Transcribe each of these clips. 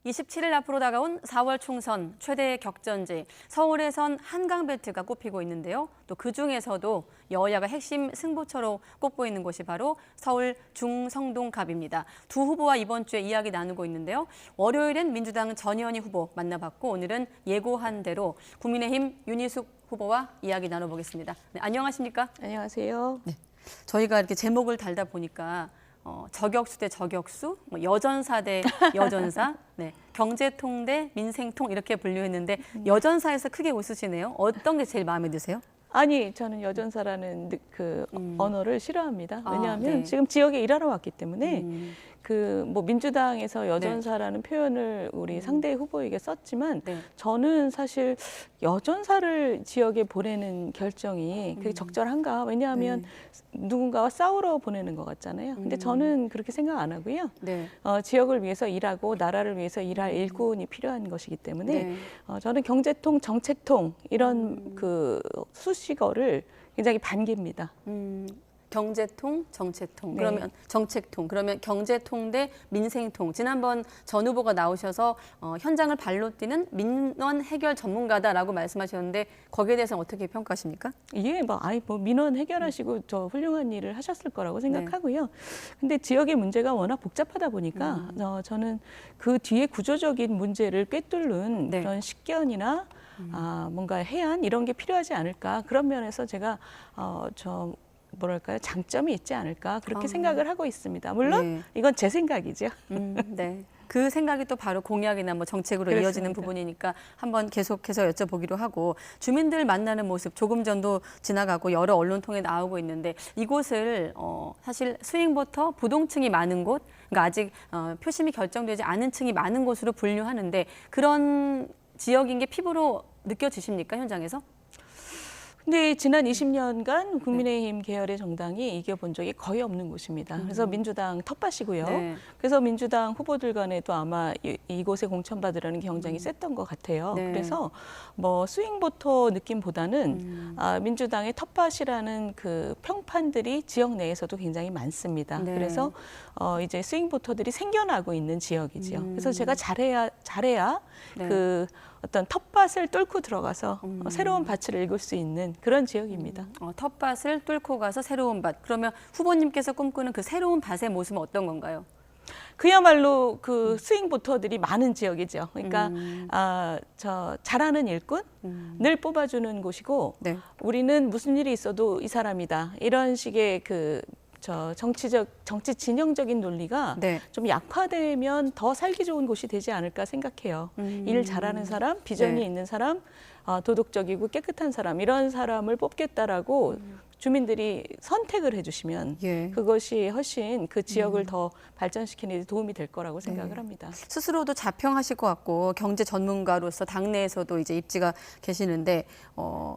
27일 앞으로 다가온 4월 총선 최대 격전지 서울에선 한강벨트가 꼽히고 있는데요. 또 그중에서도 여야가 핵심 승부처로 꼽고 있는 곳이 바로 서울 중성동갑입니다. 두 후보와 이번 주에 이야기 나누고 있는데요. 월요일엔 민주당 전현희 후보 만나봤고 오늘은 예고한 대로 국민의힘 윤희숙 후보와 이야기 나눠보겠습니다. 네, 안녕하십니까? 안녕하세요. 네, 저희가 이렇게 제목을 달다 보니까 저격수 대 저격수, 여전사 대 여전사, 네, 경제통 대 민생통 이렇게 분류했는데 여전사에서 크게 웃으시네요. 어떤 게 제일 마음에 드세요? 아니, 저는 여전사라는 그 언어를 싫어합니다. 왜냐하면 네. 지금 지역에 일하러 왔기 때문에 뭐 민주당에서 여전사라는 표현을 우리 상대 후보에게 썼지만 네. 저는 사실 여전사를 지역에 보내는 결정이 그게 적절한가? 왜냐하면 누군가와 싸우러 보내는 것 같잖아요. 근데 저는 그렇게 생각 안 하고요. 네. 지역을 위해서 일하고 나라를 위해서 일할 일꾼이 필요한 것이기 때문에 네. 저는 경제통, 정책통 이런 그 수식어를 굉장히 반깁니다. 경제통, 정책통. 네. 그러면 정책통. 그러면 경제통 대 민생통. 지난번 전 후보가 나오셔서 현장을 발로 뛰는 민원 해결 전문가다라고 말씀하셨는데 거기에 대해서는 어떻게 평가하십니까? 예, 뭐 민원 해결하시고 저 훌륭한 일을 하셨을 거라고 생각하고요. 근데 지역의 문제가 워낙 복잡하다 보니까 저는 그 뒤에 구조적인 문제를 꿰뚫는 네. 그런 식견이나 뭔가 해안 이런 게 필요하지 않을까. 그런 면에서 제가 뭐랄까요, 장점이 있지 않을까 그렇게 생각을 하고 있습니다. 물론 네. 이건 제 생각이죠. 네. 그 생각이 또 바로 공약이나 뭐 정책으로 그렇습니다. 이어지는 부분이니까 한번 계속해서 여쭤보기로 하고 주민들 만나는 모습 조금 전도 지나가고 여러 언론통에 나오고 있는데 이곳을 사실 스윙부터 부동층이 많은 곳, 그러니까 아직 표심이 결정되지 않은 층이 많은 곳으로 분류하는데 그런 지역인 게 피부로 느껴지십니까, 현장에서? 근데 지난 20년간 국민의힘 계열의 정당이 이겨본 적이 거의 없는 곳입니다. 그래서 민주당 텃밭이고요. 네. 그래서 민주당 후보들 간에도 아마 이곳에 공천받으라는 경쟁이 셌던 것 같아요. 네. 그래서 뭐 스윙보터 느낌보다는 민주당의 텃밭이라는 그 평판들이 지역 내에서도 굉장히 많습니다. 네. 그래서 이제 스윙보터들이 생겨나고 있는 지역이지요. 그래서 제가 잘해야 네. 그 어떤 텃밭을 뚫고 들어가서 새로운 밭을 읽을 수 있는 그런 지역입니다. 텃밭을 뚫고 가서 새로운 밭. 그러면 후보님께서 꿈꾸는 그 새로운 밭의 모습은 어떤 건가요? 그야말로 그 스윙보터들이 많은 지역이죠. 그러니까 저 잘하는 일꾼 늘 뽑아주는 곳이고 네. 우리는 무슨 일이 있어도 이 사람이다. 이런 식의 정치 진영적인 논리가 네. 좀 약화되면 더 살기 좋은 곳이 되지 않을까 생각해요. 일 잘하는 사람, 비전이 네. 있는 사람, 도덕적이고 깨끗한 사람 이런 사람을 뽑겠다라고 주민들이 선택을 해주시면 예. 그것이 훨씬 그 지역을 더 발전시키는 데 도움이 될 거라고 생각을 합니다. 스스로도 자평하실 것 같고 경제 전문가로서 당내에서도 이제 입지가 계시는데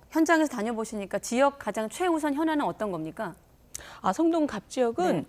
현장에서 다녀보시니까 지역 가장 최우선 현안은 어떤 겁니까? 성동갑 지역은 네.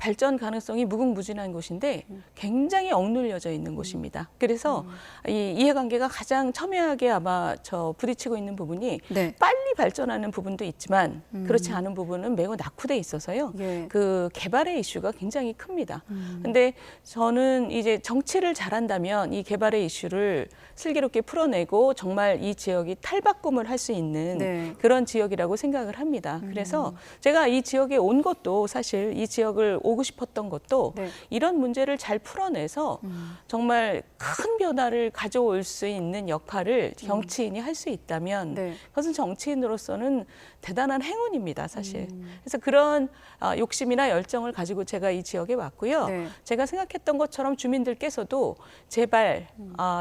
발전 가능성이 무궁무진한 곳인데 굉장히 억눌려져 있는 곳입니다. 그래서 이 이해관계가 가장 첨예하게 아마 부딪히고 있는 부분이 네. 빨리 발전하는 부분도 있지만 그렇지 않은 부분은 매우 낙후돼 있어서요. 예. 그 개발의 이슈가 굉장히 큽니다. 근데 저는 이제 정치를 잘한다면 이 개발의 이슈를 슬기롭게 풀어내고 정말 이 지역이 탈바꿈을 할 수 있는 네. 그런 지역이라고 생각을 합니다. 그래서 제가 이 지역에 온 것도 사실 이 지역을 오고 싶었던 것도 네. 이런 문제를 잘 풀어내서 정말 큰 변화를 가져올 수 있는 역할을 정치인이 할 수 있다면 네. 그것은 정치인으로서는 대단한 행운입니다, 사실. 그래서 그런 욕심이나 열정을 가지고 제가 이 지역에 왔고요. 네. 제가 생각했던 것처럼 주민들께서도 제발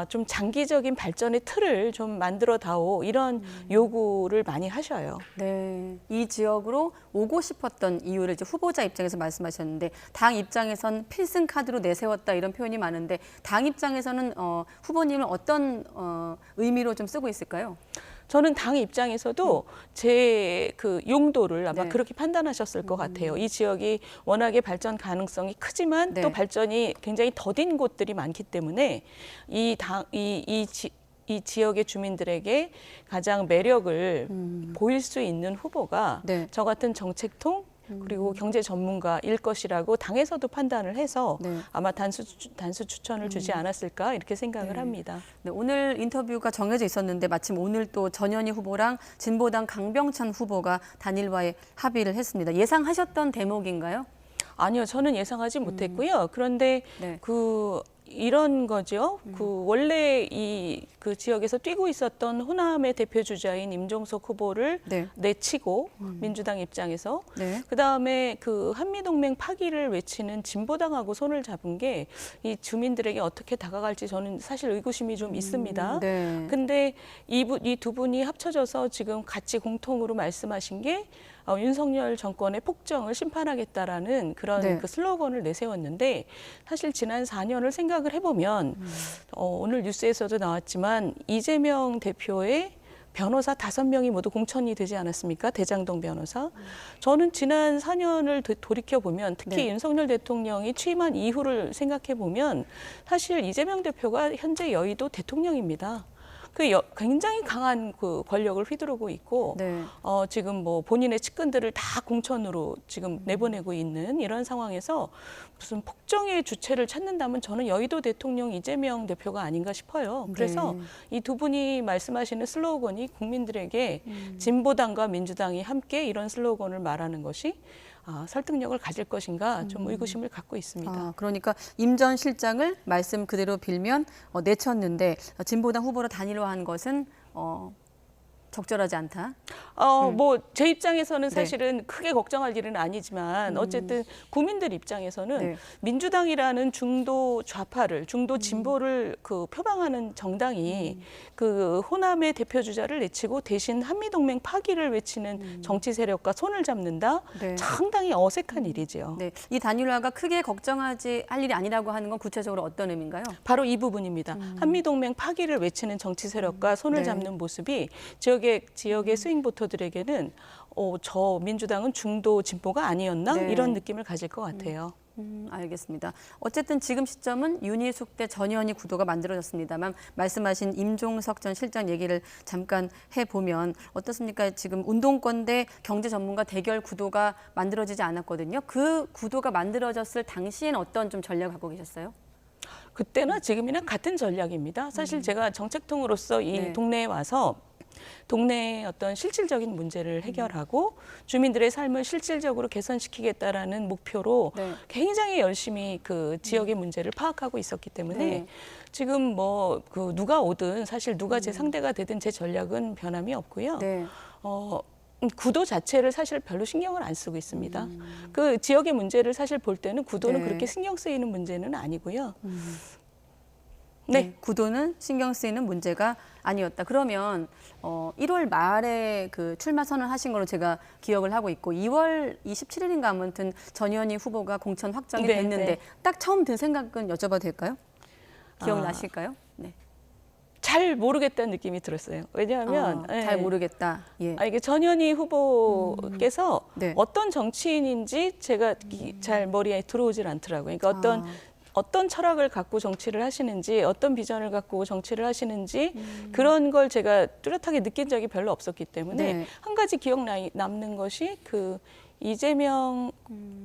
좀 장기적인 발전의 틀을 좀 만들어 다오 이런 요구를 많이 하셔요. 네, 이 지역으로 오고 싶었던 이유를 이제 후보자 입장에서 말씀하셨는데 당 입장에선 필승 카드로 내세웠다 이런 표현이 많은데 당 입장에서는 후보님을 어떤 의미로 좀 쓰고 있을까요? 저는 당 입장에서도 제 그 용도를 아마 네. 그렇게 판단하셨을 것 같아요. 이 지역이 워낙에 발전 가능성이 크지만 네. 또 발전이 굉장히 더딘 곳들이 많기 때문에 이 지역의 주민들에게 가장 매력을 보일 수 있는 후보가 네. 저 같은 정책통 그리고 경제 전문가일 것이라고 당에서도 판단을 해서 네. 아마 단수 추천을 주지 않았을까 이렇게 생각을 네. 합니다. 네, 오늘 인터뷰가 정해져 있었는데 마침 오늘 또 전현희 후보랑 진보당 강병찬 후보가 단일화에 합의를 했습니다. 예상하셨던 대목인가요? 아니요, 저는 예상하지 못했고요. 그런데 네. 이런 거죠. 원래 그 지역에서 뛰고 있었던 호남의 대표 주자인 임종석 후보를 네. 내치고 민주당 입장에서 네. 그다음에 그 한미동맹 파기를 외치는 진보당하고 손을 잡은 게 이 주민들에게 어떻게 다가갈지 저는 사실 의구심이 좀 있습니다. 네. 근데 이 두 분이 합쳐져서 지금 같이 공통으로 말씀하신 게 윤석열 정권의 폭정을 심판하겠다라는 그런 네. 그 슬로건을 내세웠는데 사실 지난 4년을 생각을 해보면 오늘 뉴스에서도 나왔지만 이재명 대표의 변호사 5명이 모두 공천이 되지 않았습니까? 대장동 변호사. 저는 지난 4년을 돌이켜보면 특히 네. 윤석열 대통령이 취임한 이후를 생각해보면 사실 이재명 대표가 현재 여의도 대통령입니다. 굉장히 강한 그 권력을 휘두르고 있고 네. 지금 뭐 본인의 측근들을 다 공천으로 지금 내보내고 있는 이런 상황에서 무슨 폭정의 주체를 찾는다면 저는 여의도 대통령 이재명 대표가 아닌가 싶어요. 그래서 네. 이 두 분이 말씀하시는 슬로건이 국민들에게 진보당과 민주당이 함께 이런 슬로건을 말하는 것이 설득력을 가질 것인가 좀 의구심을 갖고 있습니다. 그러니까 임 전 실장을 말씀 그대로 빌면 내쳤는데 진보당 후보로 단일화한 것은 적절하지 않다. 뭐 제 입장에서는 네. 사실은 크게 걱정할 일은 아니지만 어쨌든 국민들 입장에서는 네. 민주당이라는 중도 좌파를 중도 진보를 그 표방하는 정당이 그 호남의 대표 주자를 내치고 대신 한미동맹 파기를 외치는 정치 세력과 손을 잡는다. 네. 상당히 어색한 일이지요. 네, 이 단일화가 크게 걱정하지 할 일이 아니라고 하는 건 구체적으로 어떤 의미인가요? 바로 이 부분입니다. 한미동맹 파기를 외치는 정치 세력과 손을 네. 잡는 모습이 지역의 스윙 보터들에게는 저 민주당은 중도 진보가 아니었나 네. 이런 느낌을 가질 것 같아요. 알겠습니다. 어쨌든 지금 시점은 윤희숙 대 전현희 구도가 만들어졌습니다만 말씀하신 임종석 전 실장 얘기를 잠깐 해보면 어떻습니까? 지금 운동권 대 경제 전문가 대결 구도가 만들어지지 않았거든요. 그 구도가 만들어졌을 당시엔 어떤 좀 전략을 갖고 계셨어요? 그때나 지금이나 같은 전략입니다. 사실 제가 정책통으로서 이 네. 동네에 와서 동네의 어떤 실질적인 문제를 해결하고 주민들의 삶을 실질적으로 개선시키겠다라는 목표로 네. 굉장히 열심히 그 지역의 문제를 파악하고 있었기 때문에 네. 지금 뭐 그 누가 오든 사실 누가 제 상대가 되든 제 전략은 변함이 없고요. 네. 구도 자체를 사실 별로 신경을 안 쓰고 있습니다. 그 지역의 문제를 사실 볼 때는 구도는 네. 그렇게 신경 쓰이는 문제는 아니고요. 네. 구도는 신경 쓰이는 문제가 아니었다. 그러면 1월 말에 그 출마 선언하신 걸로 제가 기억을 하고 있고 2월 27일인가 아무튼 전현희 후보가 공천 확정이 네, 됐는데 네. 딱 처음 든 생각은 여쭤봐도 될까요? 기억나실까요? 네. 잘 모르겠다는 느낌이 들었어요. 왜냐하면 잘 모르겠다. 예. 이게 전현희 후보께서 네. 어떤 정치인인지 제가 잘 머리에 들어오질 않더라고요. 그러니까 어떤 철학을 갖고 정치를 하시는지, 어떤 비전을 갖고 정치를 하시는지 그런 걸 제가 뚜렷하게 느낀 적이 별로 없었기 때문에 네. 한 가지 남는 것이 그 이재명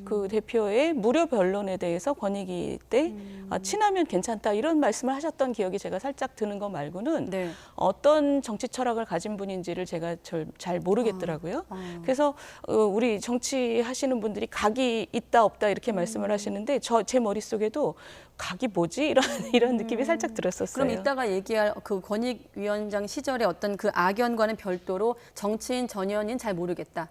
그 대표의 무료 변론에 대해서 권익위 때 친하면 괜찮다 이런 말씀을 하셨던 기억이 제가 살짝 드는 거 말고는 네. 어떤 정치 철학을 가진 분인지를 제가 잘 모르겠더라고요. 그래서 우리 정치하시는 분들이 각이 있다 없다 이렇게 말씀을 하시는데 제 머릿속에도 각이 뭐지? 이런 느낌이 살짝 들었었어요. 그럼 이따가 얘기할 그 권익위원장 시절의 어떤 그 악연과는 별도로 정치인 전현희는 잘 모르겠다.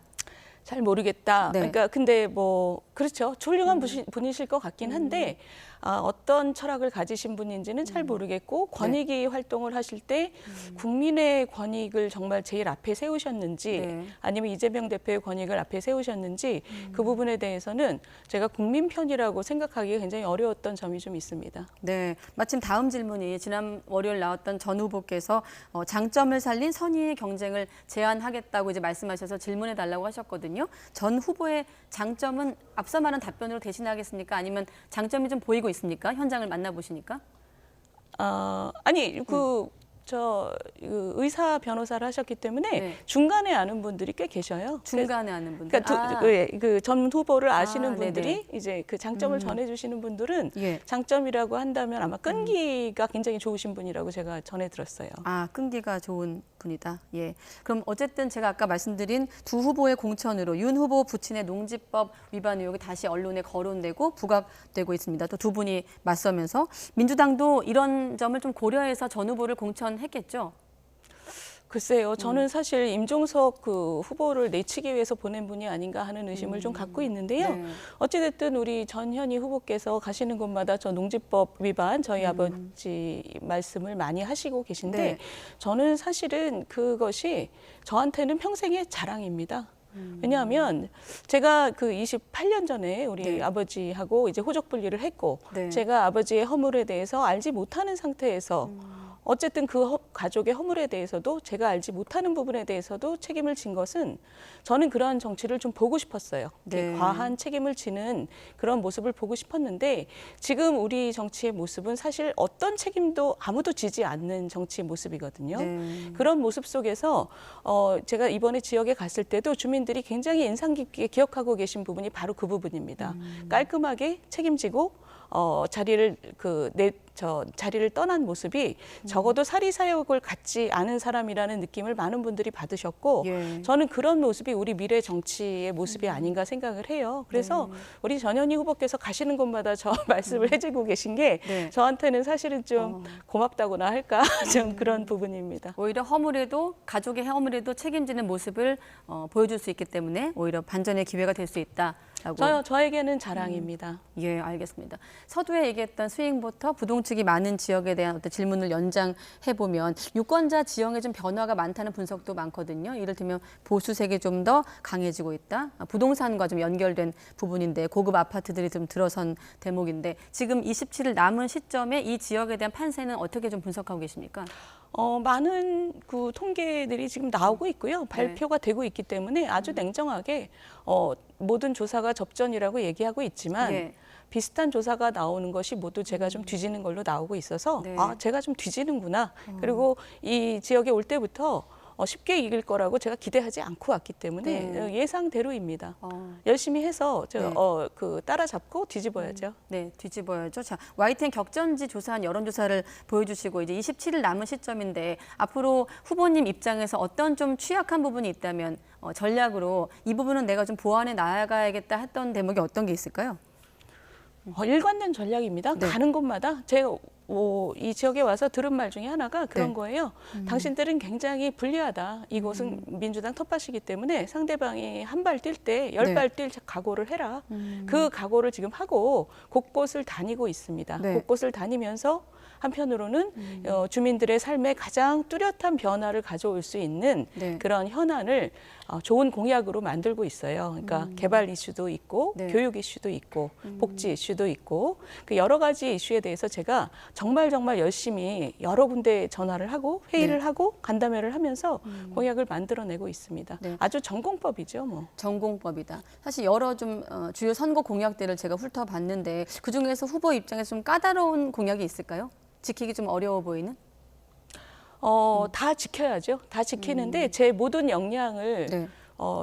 잘 모르겠다. 네. 그러니까 근데 뭐 그렇죠. 훌륭한 분이실 것 같긴 한데 어떤 철학을 가지신 분인지는 잘 모르겠고 권익위 활동을 하실 때 국민의 권익을 정말 제일 앞에 세우셨는지 네. 아니면 이재명 대표의 권익을 앞에 세우셨는지 그 부분에 대해서는 제가 국민 편이라고 생각하기가 굉장히 어려웠던 점이 좀 있습니다. 네, 마침 다음 질문이 지난 월요일 나왔던 전 후보께서 장점을 살린 선의의 경쟁을 제안하겠다고 이제 말씀하셔서 질문해 달라고 하셨거든요. 전 후보의 장점은 앞서 말한 답변으로 대신하겠습니까? 아니면 장점이 좀 보이고 있습니까? 현장을 만나보시니까? 아니 의사 변호사를 하셨기 때문에 네. 중간에 아는 분들이 꽤 계셔요. 중간에 아는 분들. 그러니까 그 전 후보를 아시는 분들이 네네. 이제 그 장점을 전해주시는 분들은 예. 장점이라고 한다면 아마 끈기가 굉장히 좋으신 분이라고 제가 전해 들었어요. 끈기가 좋은 분이다. 예. 그럼 어쨌든 제가 아까 말씀드린 두 후보의 공천으로 윤 후보 부친의 농지법 위반 의혹이 다시 언론에 거론되고 부각되고 있습니다. 또 두 분이 맞서면서 민주당도 이런 점을 좀 고려해서 전 후보를 공천했겠죠. 글쎄요, 저는 사실 임종석 그 후보를 내치기 위해서 보낸 분이 아닌가 하는 의심을 좀 갖고 있는데요. 네. 어찌됐든 우리 전현희 후보께서 가시는 곳마다 저 농지법 위반 저희 아버지 말씀을 많이 하시고 계신데 네. 저는 사실은 그것이 저한테는 평생의 자랑입니다. 왜냐하면 제가 그 28년 전에 우리 네. 아버지하고 이제 호적 분리를 했고 네. 제가 아버지의 허물에 대해서 알지 못하는 상태에서 어쨌든 그 가족의 허물에 대해서도 제가 알지 못하는 부분에 대해서도 책임을 진 것은 저는 그러한 정치를 좀 보고 싶었어요. 네. 과한 책임을 지는 그런 모습을 보고 싶었는데 지금 우리 정치의 모습은 사실 어떤 책임도 아무도 지지 않는 정치의 모습이거든요. 네. 그런 모습 속에서 제가 이번에 지역에 갔을 때도 주민들이 굉장히 인상 깊게 기억하고 계신 부분이 바로 그 부분입니다. 깔끔하게 책임지고 자리를 떠난 모습이 적어도 사리사욕을 갖지 않은 사람이라는 느낌을 많은 분들이 받으셨고 예. 저는 그런 모습이 우리 미래 정치의 모습이 아닌가 생각을 해요. 그래서 우리 전현희 후보께서 가시는 곳마다 저 말씀을 해주고 계신 게 네. 저한테는 사실은 좀 고맙다고나 할까 좀 그런 부분입니다. 오히려 허물에도 가족의 허물에도 책임지는 모습을 보여줄 수 있기 때문에 오히려 반전의 기회가 될 수 있다라고. 저에게는 자랑입니다. 예, 알겠습니다. 서두에 얘기했던 스윙부터 부동층이 많은 지역에 대한 어떤 질문을 연장해 보면 유권자 지형에 좀 변화가 많다는 분석도 많거든요. 이를테면 보수색이 좀 더 강해지고 있다. 부동산과 좀 연결된 부분인데 고급 아파트들이 좀 들어선 대목인데 지금 27일 남은 시점에 이 지역에 대한 판세는 어떻게 좀 분석하고 계십니까? 많은 그 통계들이 지금 나오고 있고요. 발표가 되고 있기 때문에 아주 냉정하게 모든 조사가 접전이라고 얘기하고 있지만 예. 비슷한 조사가 나오는 것이 모두 제가 좀 뒤지는 걸로 나오고 있어서 네. 제가 좀 뒤지는구나. 그리고 이 지역에 올 때부터 쉽게 이길 거라고 제가 기대하지 않고 왔기 때문에 네. 예상대로입니다. 열심히 해서 제가 네. 따라잡고 뒤집어야죠. 네, 뒤집어야죠. 자, YTN 격전지 조사한 여론조사를 보여주시고 이제 27일 남은 시점인데 앞으로 후보님 입장에서 어떤 좀 취약한 부분이 있다면 전략으로 이 부분은 내가 좀 보완해 나아가야겠다 했던 대목이 어떤 게 있을까요? 일관된 전략입니다. 네. 가는 곳마다 제가 이 지역에 와서 들은 말 중에 하나가 그런 네. 거예요. 당신들은 굉장히 불리하다. 이곳은 민주당 텃밭이기 때문에 상대방이 한 발 뛸 때 열 발 뛸 각오를 해라. 그 각오를 지금 하고 곳곳을 다니고 있습니다. 네. 곳곳을 다니면서 한편으로는 주민들의 삶에 가장 뚜렷한 변화를 가져올 수 있는 네. 그런 현안을 좋은 공약으로 만들고 있어요. 그러니까 개발 이슈도 있고 네. 교육 이슈도 있고 복지 이슈도 있고 그 여러 가지 이슈에 대해서 제가 정말 열심히 여러 군데 전화를 하고 회의를 하고 간담회를 하면서 공약을 만들어내고 있습니다. 네. 아주 전공법이죠, 뭐. 전공법이다. 사실 여러 좀 주요 선거 공약들을 제가 훑어봤는데 그 중에서 후보 입장에서 좀 까다로운 공약이 있을까요? 지키기 좀 어려워 보이는? 다 지켜야죠. 다 지키는데 제 모든 역량을 네.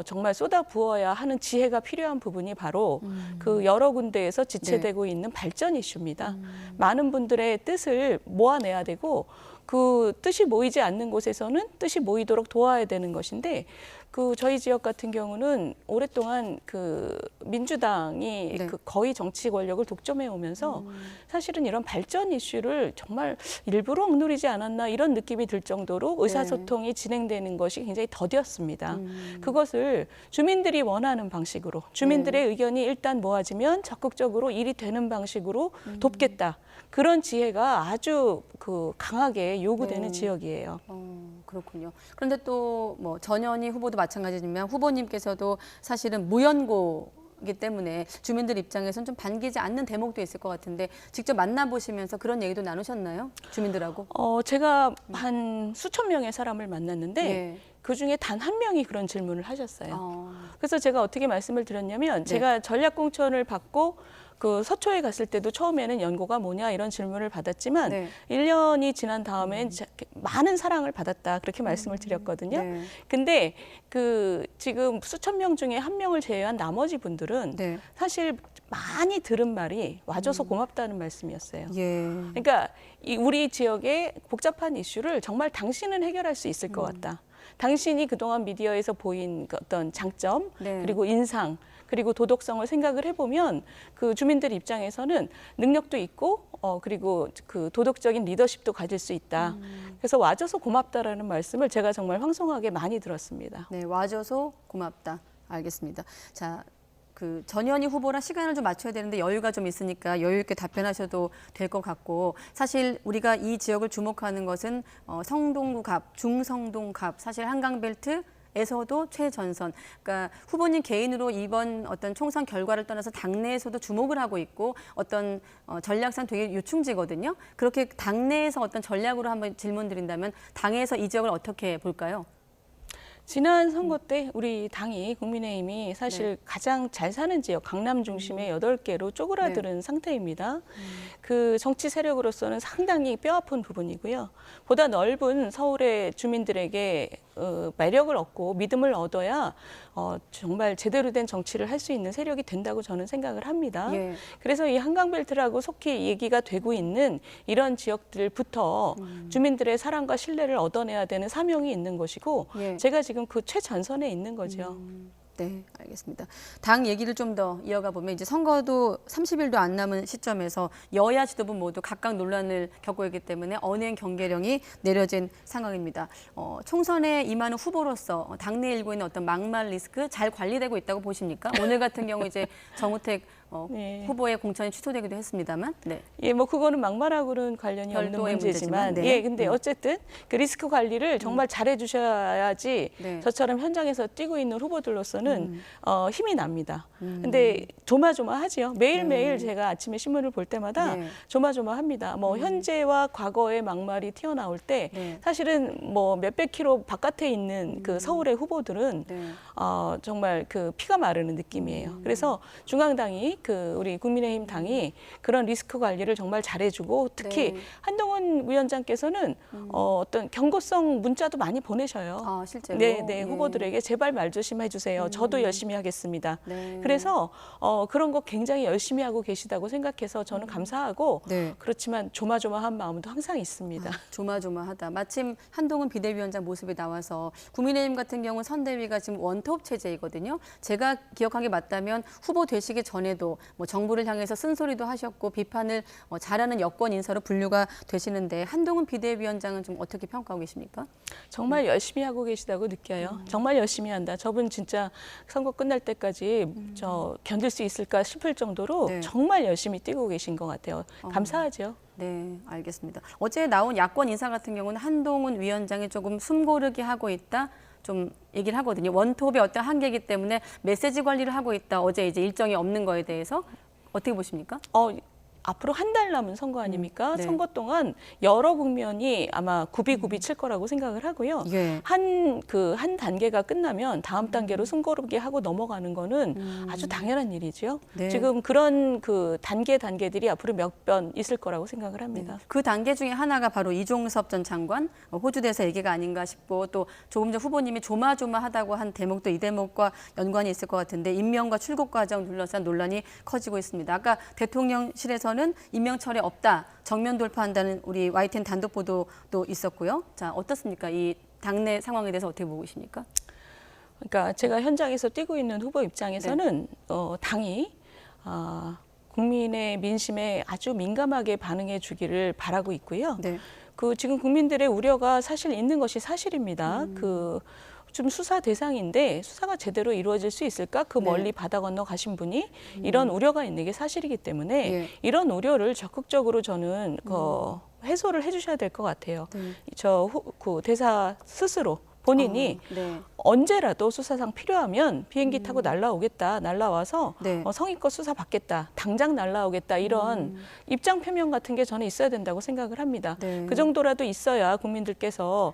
정말 쏟아 부어야 하는 지혜가 필요한 부분이 바로 그 여러 군데에서 지체되고 있는 발전 이슈입니다. 많은 분들의 뜻을 모아내야 되고 그 뜻이 모이지 않는 곳에서는 뜻이 모이도록 도와야 되는 것인데 그 저희 지역 같은 경우는 오랫동안 그 민주당이 네. 그 거의 정치 권력을 독점해 오면서 사실은 이런 발전 이슈를 정말 일부러 억누르지 않았나 이런 느낌이 들 정도로 의사소통이 진행되는 것이 굉장히 더디었습니다. 그것을 주민들이 원하는 방식으로 주민들의 의견이 일단 모아지면 적극적으로 일이 되는 방식으로 돕겠다. 그런 지혜가 아주 그 강하게 요구되는 지역이에요. 그렇군요. 그런데 또 뭐 전현희 후보도 마찬가지지만 후보님께서도 사실은 무연고이기 때문에 주민들 입장에서는 좀 반기지 않는 대목도 있을 것 같은데 직접 만나보시면서 그런 얘기도 나누셨나요? 주민들하고? 제가 한 수천 명의 사람을 만났는데 네. 그중에 단 한 명이 그런 질문을 하셨어요. 그래서 제가 어떻게 말씀을 드렸냐면 제가 전략공천을 받고 그 서초에 갔을 때도 처음에는 연고가 뭐냐 이런 질문을 받았지만 네. 1년이 지난 다음엔 많은 사랑을 받았다 그렇게 말씀을 드렸거든요. 네. 근데 그 지금 수천 명 중에 한 명을 제외한 나머지 분들은 네. 사실 많이 들은 말이 와줘서 고맙다는 말씀이었어요. 예. 그러니까 우리 지역의 복잡한 이슈를 정말 당신은 해결할 수 있을 것 같다. 당신이 그동안 미디어에서 보인 그 어떤 장점, 네. 그리고 인상, 그리고 도덕성을 생각을 해보면 그 주민들 입장에서는 능력도 있고 그리고 그 도덕적인 리더십도 가질 수 있다. 그래서 와줘서 고맙다라는 말씀을 제가 정말 황송하게 많이 들었습니다. 네, 와줘서 고맙다. 알겠습니다. 자, 그 전현희 후보랑 시간을 좀 맞춰야 되는데 여유가 좀 있으니까 여유 있게 답변하셔도 될 것 같고, 사실 우리가 이 지역을 주목하는 것은 성동구갑, 중성동갑, 사실 한강벨트에서도 최전선. 그러니까 후보님 개인으로 이번 어떤 총선 결과를 떠나서 당내에서도 주목을 하고 있고 어떤 전략상 되게 요충지거든요. 그렇게 당내에서 어떤 전략으로 한번 질문 드린다면 당에서 이 지역을 어떻게 볼까요? 지난 선거 때 우리 당이 국민의힘이 사실 가장 잘 사는 지역 강남 중심의 8개로 쪼그라드는 상태입니다. 그 정치 세력으로서는 상당히 뼈아픈 부분이고요. 보다 넓은 서울의 주민들에게 매력을 얻고 믿음을 얻어야 정말 제대로 된 정치를 할 수 있는 세력이 된다고 저는 생각을 합니다. 예. 그래서 이 한강벨트라고 속히 얘기가 되고 있는 이런 지역들부터 주민들의 사랑과 신뢰를 얻어내야 되는 사명이 있는 것이고 예. 제가 지금 그 최전선에 있는 거죠. 네, 알겠습니다. 당 얘기를 좀 더 이어가 보면 이제 선거도 30일도 안 남은 시점에서 여야 지도부 모두 각각 논란을 겪고 있기 때문에 언행 경계령이 내려진 상황입니다. 총선에 임하는 후보로서 당내에 일고 있는 어떤 막말 리스크 잘 관리되고 있다고 보십니까? 오늘 같은 경우 이제 정우택 네. 후보의 공천이 취소되기도 했습니다만, 네. 예, 뭐 그거는 막말하고는 관련이 없는 별도의 문제지만, 문제지만, 네. 예, 근데 어쨌든 그 리스크 관리를 정말 잘해 주셔야지 네. 저처럼 현장에서 뛰고 있는 후보들로서는 힘이 납니다. 근데 조마조마하지요. 매일매일 제가 아침에 신문을 볼 때마다 네. 조마조마합니다. 뭐 현재와 과거의 막말이 튀어나올 때 네. 사실은 뭐 몇백 킬로 바깥에 있는 그 서울의 후보들은 네. 정말 그 피가 마르는 느낌이에요. 그래서 중앙당이 그 우리 국민의힘 당이 그런 리스크 관리를 정말 잘해주고 특히 네. 한동훈 위원장께서는 어떤 경고성 문자도 많이 보내셔요. 아, 실제로? 네, 네, 예. 후보들에게 제발 말 조심해 주세요. 저도 열심히 하겠습니다. 네. 그래서 그런 거 굉장히 열심히 하고 계시다고 생각해서 저는 감사하고 네. 그렇지만 조마조마한 마음도 항상 있습니다. 조마조마하다. 마침 한동훈 비대위원장 모습이 나와서 국민의힘 같은 경우는 선대위가 지금 원톱 체제이거든요. 제가 기억한 게 맞다면 후보 되시기 전에도 뭐 정부를 향해서 쓴소리도 하셨고 비판을 잘하는 여권 인사로 분류가 되시는데 한동훈 비대위원장은 좀 어떻게 평가하고 계십니까? 정말 열심히 하고 계시다고 느껴요. 정말 열심히 한다. 저분 진짜 선거 끝날 때까지 저 견딜 수 있을까 싶을 정도로 네. 정말 열심히 뛰고 계신 것 같아요. 감사하죠. 네, 알겠습니다. 어제 나온 야권 인사 같은 경우는 한동훈 위원장이 조금 숨고르게 하고 있다. 좀 얘기를 하거든요. 원톱의 어떤 한계이기 때문에 메시지 관리를 하고 있다. 어제 이제 일정이 없는 거에 대해서 어떻게 보십니까? 앞으로 한 달 남은 선거 아닙니까? 네. 선거 동안 여러 국면이 아마 굽이굽이 칠 거라고 생각을 하고요. 예. 한 단계가 끝나면 다음 단계로 숨고르게 하고 넘어가는 거는 아주 당연한 일이죠. 네. 지금 그런 그 단계들이 앞으로 몇 번 있을 거라고 생각을 합니다. 그 단계 중에 하나가 바로 이종섭 전 장관 호주 대사 얘기가 아닌가 싶고 또 조금 전 후보님이 조마조마하다고 한 대목도 이 대목과 연관이 있을 것 같은데 임명과 출국 과정 둘러싼 논란이 커지고 있습니다. 아까 대통령실에서는 임명철에 없다, 정면 돌파한다는 우리 YTN 단독 보도도 있었고요. 자, 어떻습니까? 이 당내 상황에 대해서 어떻게 보고 계십니까? 그러니까 제가 현장에서 뛰고 있는 후보 입장에서는 당이 국민의 민심에 아주 민감하게 반응해 주기를 바라고 있고요. 네. 그 지금 국민들의 우려가 사실 있는 것이 사실입니다. 그 좀 수사 대상인데 수사가 제대로 이루어질 수 있을까? 그 멀리 네. 바다 건너 가신 분이 이런 우려가 있는 게 사실이기 때문에 예. 이런 우려를 적극적으로 저는 해소를 해주셔야 될 것 같아요. 네. 그 대사 스스로 본인이 네. 언제라도 수사상 필요하면 비행기 타고 날라오겠다, 날라와서 네. 성의껏 수사 받겠다, 당장 날라오겠다 이런 입장 표명 같은 게 저는 있어야 된다고 생각을 합니다. 네. 그 정도라도 있어야 국민들께서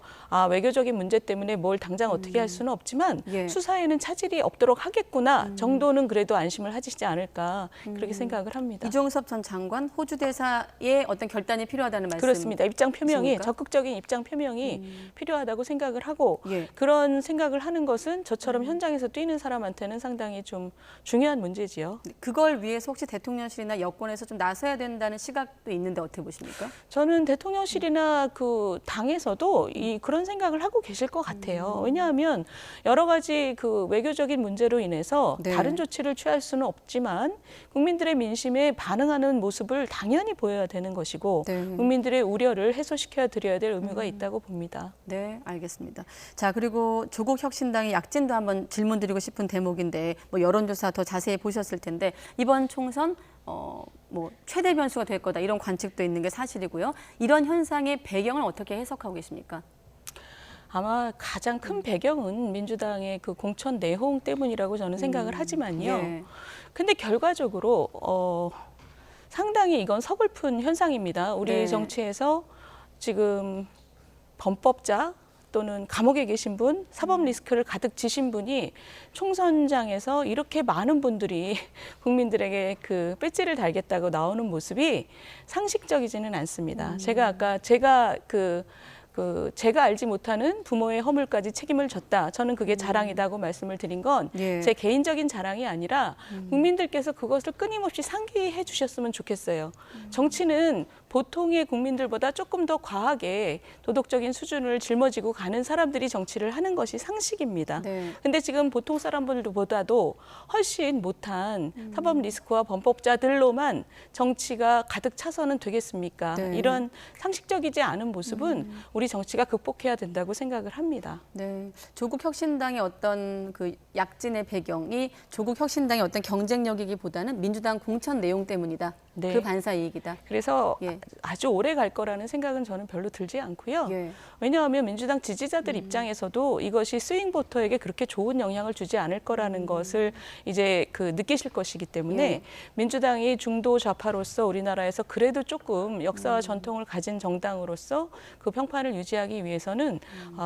외교적인 문제 때문에 뭘 당장 어떻게 할 수는 없지만 예. 수사에는 차질이 없도록 하겠구나 정도는 그래도 안심을 하시지 않을까 그렇게 생각을 합니다. 이종섭 전 장관 호주 대사의 어떤 결단이 필요하다는 말씀. 그렇습니다. 입장 표명이 있습니까? 적극적인 입장 표명이 필요하다고 생각을 하고 예. 그런 생각을 하는 것은 저처럼 현장에서 뛰는 사람한테는 상당히 좀 중요한 문제지요. 그걸 위해서 혹시 대통령실이나 여권에서 좀 나서야 된다는 시각도 있는데 어떻게 보십니까? 저는 대통령실이나 그 당에서도 그런 생각을 하고 계실 것 같아요. 왜냐하면 여러 가지 그 외교적인 문제로 인해서 네. 다른 조치를 취할 수는 없지만 국민들의 민심에 반응하는 모습을 당연히 보여야 되는 것이고 네. 국민들의 우려를 해소시켜 드려야 될 의무가 있다고 봅니다. 네, 알겠습니다. 자, 그리고 조국 혁신당의 약진도 한번 질문 드리고 싶은 대목인데 뭐 여론조사 더 자세히 보셨을 텐데 이번 총선 뭐 최대 변수가 될 거다 이런 관측도 있는 게 사실이고요. 이런 현상의 배경을 어떻게 해석하고 계십니까? 아마 가장 큰 배경은 민주당의 그 공천 내홍 때문이라고 저는 생각을 하지만요. 예. 근데 결과적으로 상당히 이건 서글픈 현상입니다. 우리 네. 정치에서 지금 범법자 또는 감옥에 계신 분, 사법 리스크를 가득 지신 분이 총선장에서 이렇게 많은 분들이 국민들에게 그 배지를 달겠다고 나오는 모습이 상식적이지는 않습니다. 제가 알지 못하는 부모의 허물까지 책임을 졌다. 저는 그게 자랑이다고 말씀을 드린 건 제 예. 개인적인 자랑이 아니라 국민들께서 그것을 끊임없이 상기해 주셨으면 좋겠어요. 정치는 보통의 국민들보다 조금 더 과하게 도덕적인 수준을 짊어지고 가는 사람들이 정치를 하는 것이 상식입니다. 네. 근데 지금 보통 사람들보다도 훨씬 못한 사법 리스크와 범법자들로만 정치가 가득 차서는 되겠습니까? 네. 이런 상식적이지 않은 모습은 우리 정치가 극복해야 된다고 생각을 합니다. 네, 조국 혁신당의 어떤 그 약진의 배경이 조국 혁신당의 어떤 경쟁력이기보다는 민주당 공천 내용 때문이다. 네. 그 반사 이익이다. 그래서 예. 아주 오래 갈 거라는 생각은 저는 별로 들지 않고요. 예. 왜냐하면 민주당 지지자들 입장에서도 이것이 스윙 보터에게 그렇게 좋은 영향을 주지 않을 거라는 것을 이제 느끼실 것이기 때문에 예. 민주당이 중도 좌파로서 우리나라에서 그래도 조금 역사와 전통을 가진 정당으로서 그 평판을 유지하기 위해서는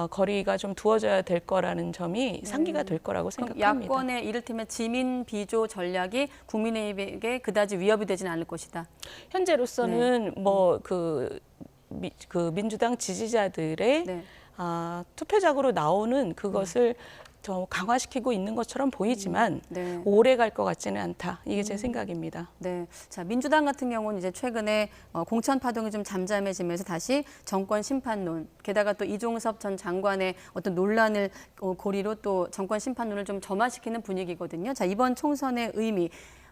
거리가 좀 두어져야 될 거라는 점이 상기가 될 거라고 그럼 생각합니다. 야권의 이를테면 지민 비조 전략이 국민의힘에게 그다지 위협이 되지는 않을 것이다. 현재로서는 그 민주당 지지자들의 네. 투표작으로 나오는 그것을 더 강화시키고 있는 것처럼 보이지만 네. 오래 갈 것 같지는 않다. 이게 제 생각입니다. 네. 자, 민주당 같은 경우는 이제 최근에 공천 파동이 좀 잠잠해지면서 다시 정권 심판론, 게다가 또 이종섭 전 장관의 어떤 논란을 고리로 또 정권 심판론을 좀 점화시키는 분위기거든요. 자, 이번 총선의 의미,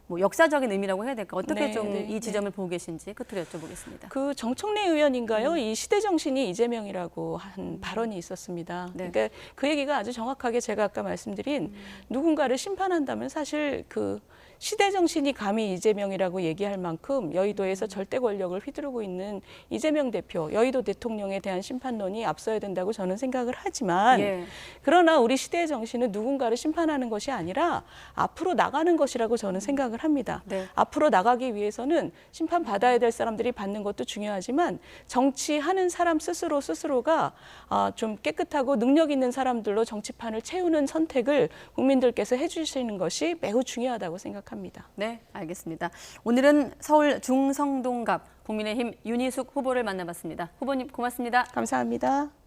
뭐 역사적인 의미라고 해야 될까? 어떻게 네, 좀 네, 이 지점을 보고 계신지 끝으로 여쭤보겠습니다. 그 정청래 의원인가요? 이 시대 정신이 이재명이라고 한 발언이 있었습니다. 네. 그러니까 그 얘기가 아주 정확하게 제가 아까 말씀드린 누군가를 심판한다면 사실 그 시대 정신이 감히 이재명이라고 얘기할 만큼 여의도에서 절대 권력을 휘두르고 있는 이재명 대표, 여의도 대통령에 대한 심판론이 앞서야 된다고 저는 생각을 하지만 예. 그러나 우리 시대의 정신은 누군가를 심판하는 것이 아니라 앞으로 나가는 것이라고 저는 생각을 합니다. 네. 앞으로 나가기 위해서는 심판받아야 될 사람들이 받는 것도 중요하지만 정치하는 사람 스스로가 좀 깨끗하고 능력 있는 사람들로 정치판을 채우는 선택을 국민들께서 해주시는 것이 매우 중요하다고 생각합니다. 네, 알겠습니다. 오늘은 서울 중성동갑 국민의힘 윤희숙 후보를 만나봤습니다. 후보님 고맙습니다. 감사합니다.